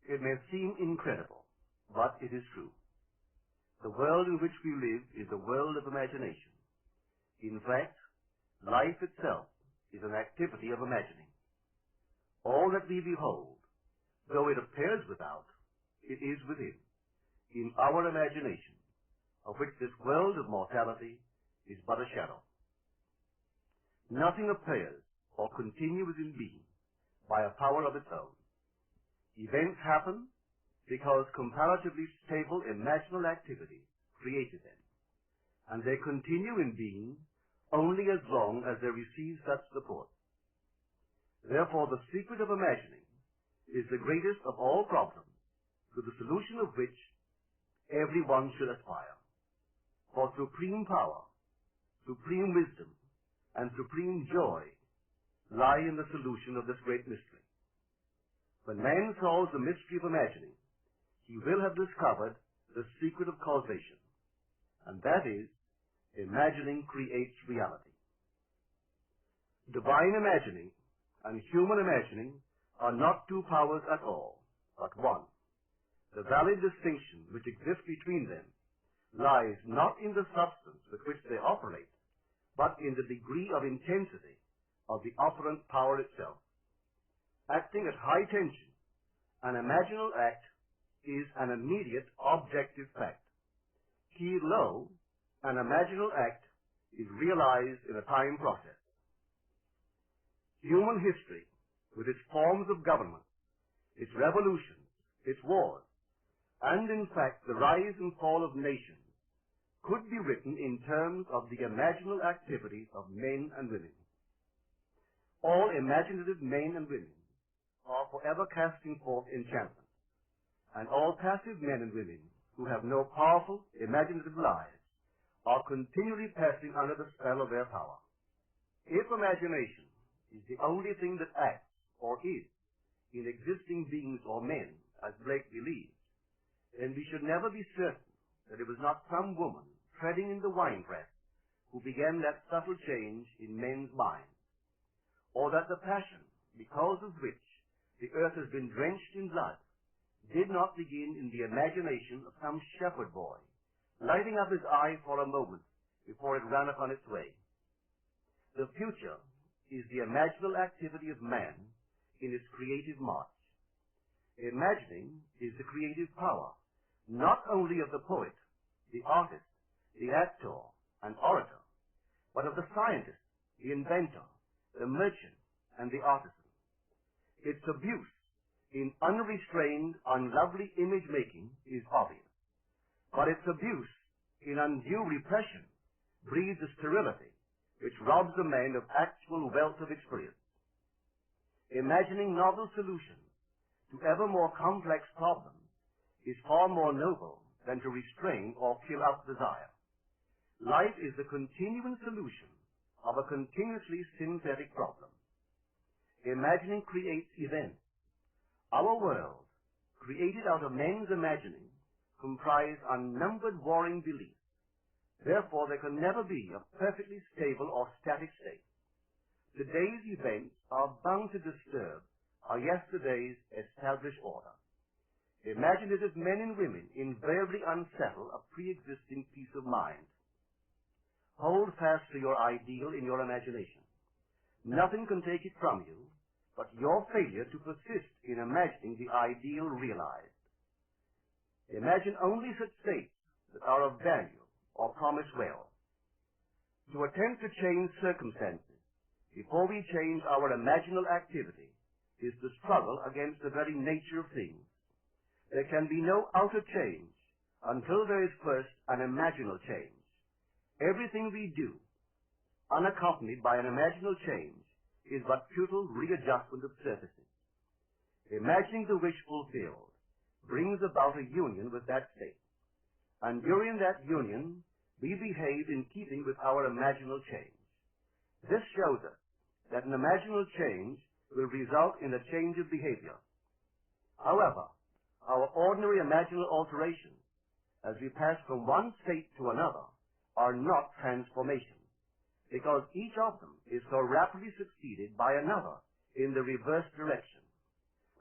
It may seem incredible, but it is true. The world in which we live is a world of imagination. In fact, life itself is an activity of imagining. All that we behold, though it appears without, it is within, in our imagination, of which this world of mortality is but a shadow. Nothing appears or continues in being by a power of its own. Events happen because comparatively stable imaginal activity created them, and they continue in being only as long as they receive such support. Therefore, the secret of imagining is the greatest of all problems, to the solution of which everyone should aspire. For supreme power, supreme wisdom, and supreme joy lie in the solution of this great mystery. When man solves the mystery of imagining, he will have discovered the secret of causation, and that is, imagining creates reality. Divine imagining and human imagining are not two powers at all, but one. The valid distinction which exists between them lies not in the substance with which they operate, but in the degree of intensity of the operant power itself. Acting at high tension, an imaginal act is an immediate objective fact. Keyed low, an imaginal act is realized in a time process. Human history, with its forms of government, its revolutions, its wars, and in fact the rise and fall of nations, could be written in terms of the imaginal activities of men and women. All imaginative men and women are forever casting forth enchantment, and all passive men and women who have no powerful imaginative lives are continually passing under the spell of their power. If imagination is the only thing that acts or is in existing beings or men, as Blake believes, then we should never be certain that it was not some woman treading in the winepress who began that subtle change in men's minds, or that the passion because of which the earth has been drenched in blood did not begin in the imagination of some shepherd boy, lighting up his eye for a moment before it ran upon its way. The future is the imaginal activity of man in its creative march. Imagining is the creative power, not only of the poet, the artist, the actor, and orator, but of the scientist, the inventor, the merchant, and the artisan. Its abuse in unrestrained, unlovely image-making is obvious, but its abuse in undue repression breeds a sterility which robs a man of actual wealth of experience. Imagining novel solutions to ever more complex problems is far more noble than to restrain or kill out desire. Life is the continuing solution of a continuously synthetic problem. Imagining creates events. Our world, created out of men's imagining, comprise unnumbered warring beliefs. Therefore, there can never be a perfectly stable or static state. Today's events are bound to disturb our yesterday's established order. Imaginative men and women invariably unsettle a pre-existing peace of mind. Hold fast to your ideal in your imagination. Nothing can take it from you but your failure to persist in imagining the ideal realized. Imagine only such states that are of value or promise well. To attempt to change circumstances before we change our imaginal activity is to struggle against the very nature of things. There can be no outer change until there is first an imaginal change. Everything we do, unaccompanied by an imaginal change, is but futile readjustment of surfaces. Imagining the wish fulfilled brings about a union with that state, and during that union we behave in keeping with our imaginal change. This shows us that an imaginal change will result in a change of behavior. However, our ordinary imaginal alterations, as we pass from one state to another, are not transformations, because each of them is so rapidly succeeded by another in the reverse direction.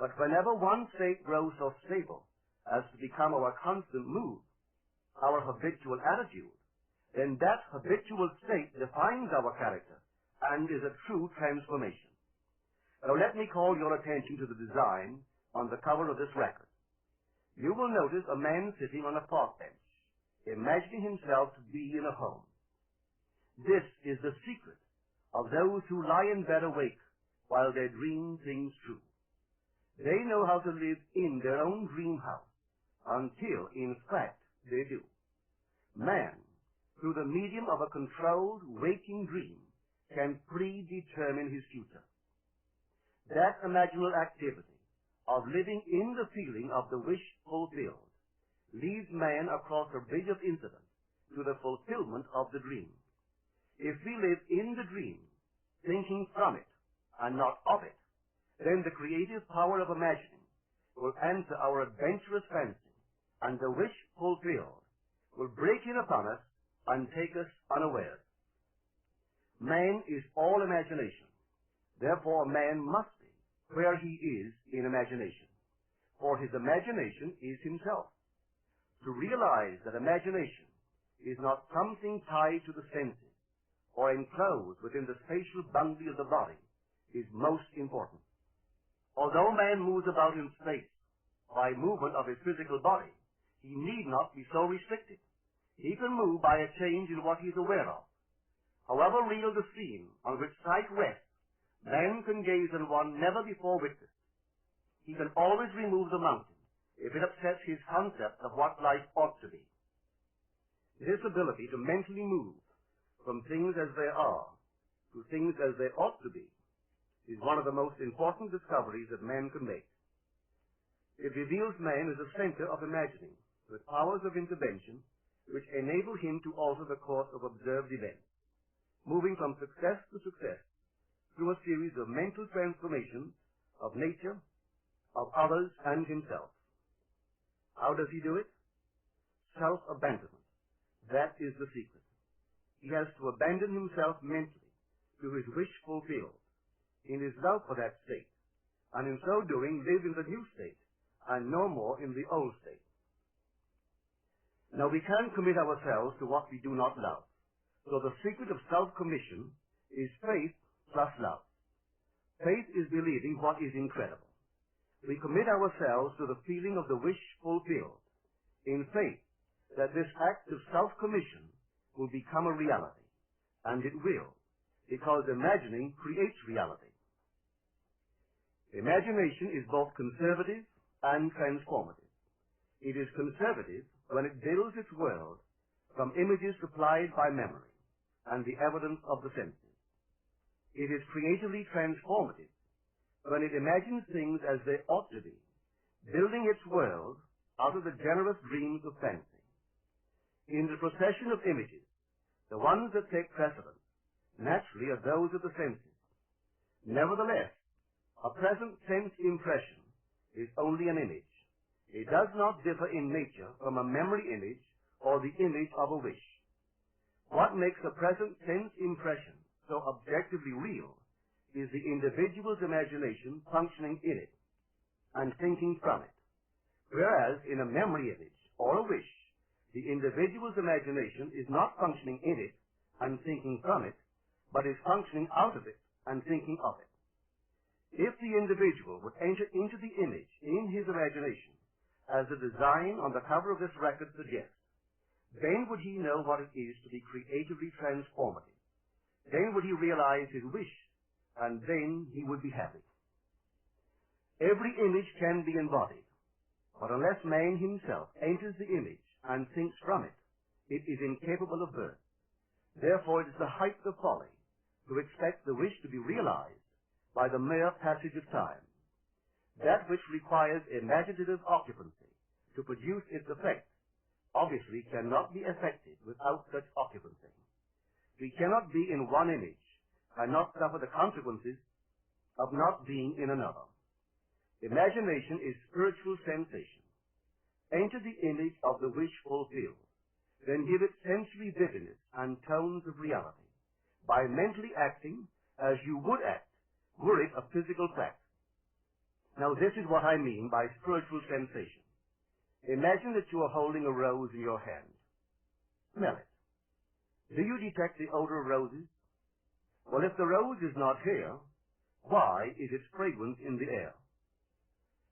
But whenever one state grows so stable as to become our constant mood, our habitual attitude, then that habitual state defines our character and is a true transformation. Now let me call your attention to the design on the cover of this record. You will notice a man sitting on a park bench, imagining himself to be in a home. This is the secret of those who lie in bed awake while they dream things true. They know how to live in their own dream house until, in fact, they do. Man, through the medium of a controlled waking dream, can predetermine his future. That imaginal activity of living in the feeling of the wish fulfilled leads man across a bridge of incident to the fulfillment of the dream. If we live in the dream, thinking from it and not of it, then the creative power of imagining will answer our adventurous fancy, and the wish fulfilled will break in upon us and take us unawares. Man is all imagination. Therefore, man must be where he is in imagination, for his imagination is himself. To realize that imagination is not something tied to the senses or enclosed within the spatial boundary of the body is most important. Although man moves about in space by movement of his physical body, he need not be so restricted. He can move by a change in what he is aware of. However real the scene on which sight rests, man can gaze on one never before witnessed. He can always remove the mountain if it upsets his concept of what life ought to be. This ability to mentally move from things as they are to things as they ought to be is one of the most important discoveries that man can make. It reveals man as a center of imagining with powers of intervention which enable him to alter the course of observed events, moving from success to success through a series of mental transformations of nature, of others, and himself. How does he do it? Self-abandonment. That is the secret. He has to abandon himself mentally to his wish fulfilled in his love for that state, and in so doing live in the new state and no more in the old state. Now we can't commit ourselves to what we do not love, so the secret of self-commission is faith plus love. Faith is believing what is incredible. We commit ourselves to the feeling of the wish fulfilled, in faith that this act of self-commission will become a reality, and it will, because imagining creates reality. Imagination is both conservative and transformative. It is conservative when it builds its world from images supplied by memory and the evidence of the senses. It is creatively transformative when it imagines things as they ought to be, building its world out of the generous dreams of fancy. In the procession of images, the ones that take precedence naturally are those of the senses. Nevertheless, a present sense impression is only an image. It does not differ in nature from a memory image or the image of a wish. What makes a present sense impression so objectively real is the individual's imagination functioning in it and thinking from it, whereas in a memory image or a wish, the individual's imagination is not functioning in it and thinking from it, but is functioning out of it and thinking of it. If the individual would enter into the image in his imagination, as the design on the cover of this record suggests, then would he know what it is to be creatively transformative. Then would he realize his wish, and then he would be happy. Every image can be embodied, but unless man himself enters the image and thinks from it, it is incapable of birth. Therefore, it is the height of folly to expect the wish to be realized by the mere passage of time. That which requires imaginative occupancy to produce its effect obviously cannot be effected without such occupancy. We cannot be in one image and not suffer the consequences of not being in another. Imagination is spiritual sensation. Enter the image of the wish fulfilled, then give it sensory vividness and tones of reality by mentally acting as you would act were it a physical fact. Now this is what I mean by spiritual sensation. Imagine that you are holding a rose in your hand. Smell it. Do you detect the odor of roses? Well, if the rose is not here, why is its fragrance in the air?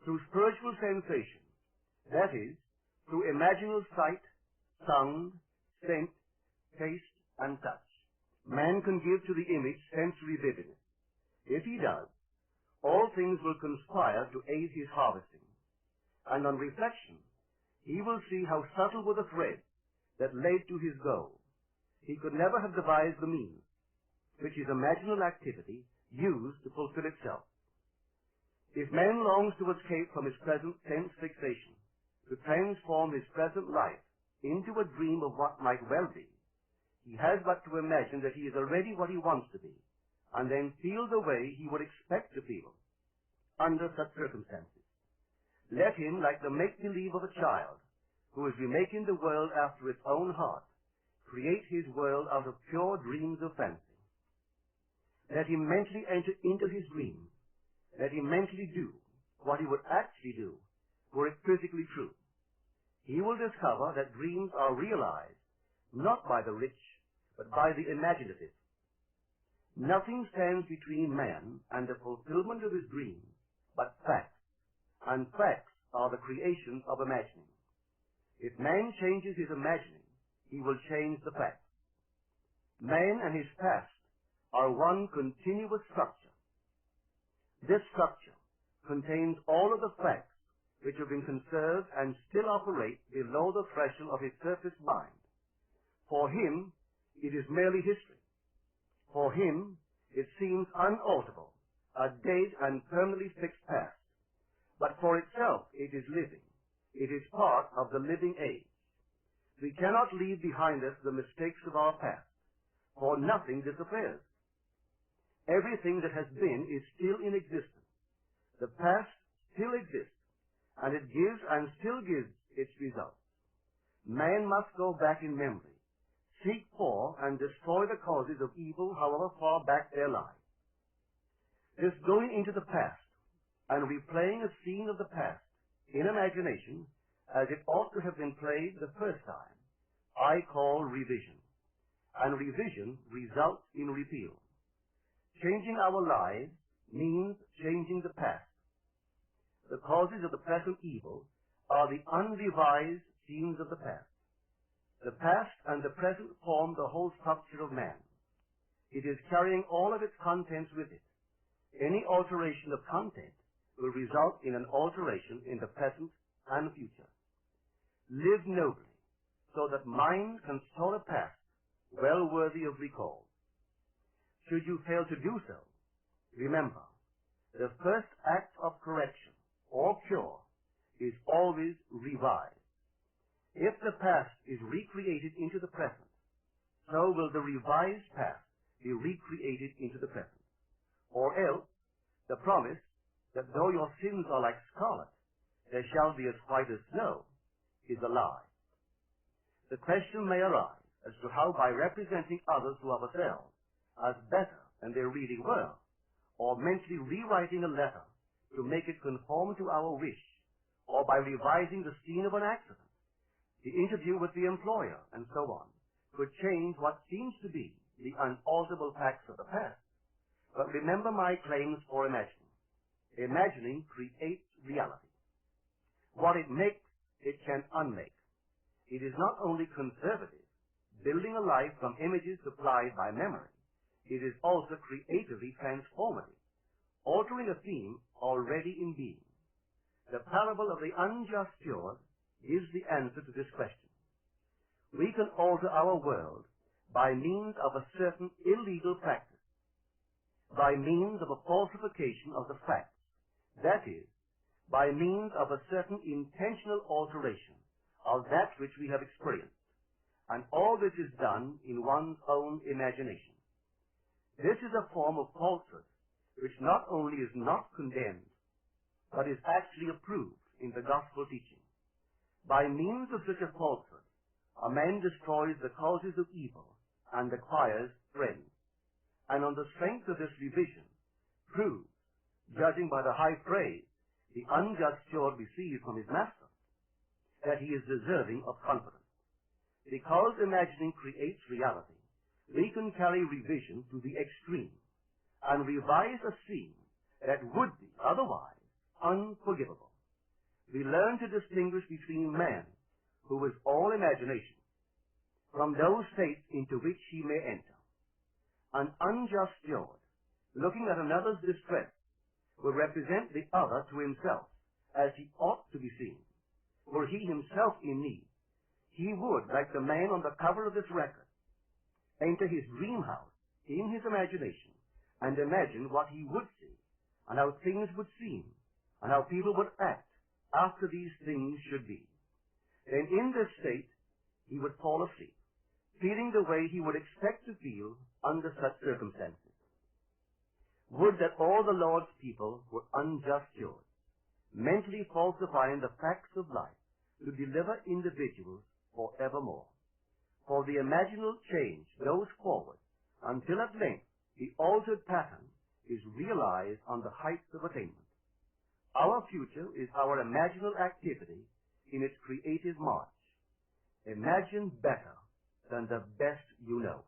Through spiritual sensation, that is, through imaginal sight, sound, scent, taste, and touch, man can give to the image sensory vividness. If he does, all things will conspire to aid his harvesting. And on reflection, he will see how subtle were the threads that led to his goal. He could never have devised the means which his imaginal activity used to fulfill itself. If man longs to escape from his present sense fixation, to transform his present life into a dream of what might well be, he has but to imagine that he is already what he wants to be, and then feel the way he would expect to feel under such circumstances. Let him, like the make-believe of a child who is remaking the world after its own heart, create his world out of pure dreams of fancy. Let him mentally enter into his dream. Let him mentally do what he would actually do were it physically true. He will discover that dreams are realized not by the rich, but by the imaginative. Nothing stands between man and the fulfillment of his dream but facts, and facts are the creations of imagining. If man changes his imagining, he will change the facts. Man and his past are one continuous structure. This structure contains all of the facts which have been conserved and still operate below the threshold of his surface mind. For him, it is merely history. For him, it seems unalterable, a dead and permanently fixed past. But for itself, it is living. It is part of the living age. We cannot leave behind us the mistakes of our past, for nothing disappears. Everything that has been is still in existence. The past still exists, and it gives and still gives its results. Man must go back in memory, seek for and destroy the causes of evil however far back they lie. This going into the past and replaying a scene of the past in imagination as it ought to have been played the first time, I call revision. And revision results in repeal. Changing our lives means changing the past. The causes of the present evil are the unrevised scenes of the past. The past and the present form the whole structure of man. It is carrying all of its contents with it. Any alteration of content will result in an alteration in the present and future. Live nobly, so that mind can store a past well worthy of recall. Should you fail to do so, remember, the first act of correction or cure is always revise. If the past is recreated into the present, so will the revised past be recreated into the present. Or else, the promise that though your sins are like scarlet, they shall be as white as snow, is a lie. The question may arise as to how by representing others to ourselves as better than they really were, or mentally rewriting a letter to make it conform to our wish, or by revising the scene of an accident, the interview with the employer, and so on, could change what seems to be the unalterable facts of the past. But remember my claims for imagining. Imagining creates reality. What it makes, it can unmake. It is not only conservative, building a life from images supplied by memory. It is also creatively transformative, altering a theme already in being. The parable of the unjust steward gives the answer to this question. We can alter our world by means of a certain illegal practice, by means of a falsification of the facts, that is, by means of a certain intentional alteration of that which we have experienced, and all this is done in one's own imagination. This is a form of falsehood which not only is not condemned, but is actually approved in the gospel teaching. By means of such a falsehood, a man destroys the causes of evil and acquires friends, and on the strength of this revision, proves, judging by the high praise the unjust steward receives from his master, that he is deserving of confidence. Because imagining creates reality, we can carry revision to the extreme and revise a scene that would be otherwise unforgivable. We learn to distinguish between man, who is all imagination, from those states into which he may enter. An unjust steward, looking at another's distress, will represent the other to himself as he ought to be seen. Were he himself in need, he would, like the man on the cover of this record, enter his dream house in his imagination and imagine what he would see and how things would seem and how people would act after these things should be. Then in this state, he would fall asleep, feeling the way he would expect to feel under such circumstances. Would that all the Lord's people were unjust stewards, mentally falsifying the facts of life to deliver individuals forevermore. For the imaginal change goes forward until at length the altered pattern is realized on the heights of attainment. Our future is our imaginal activity in its creative march. Imagine better than the best you know.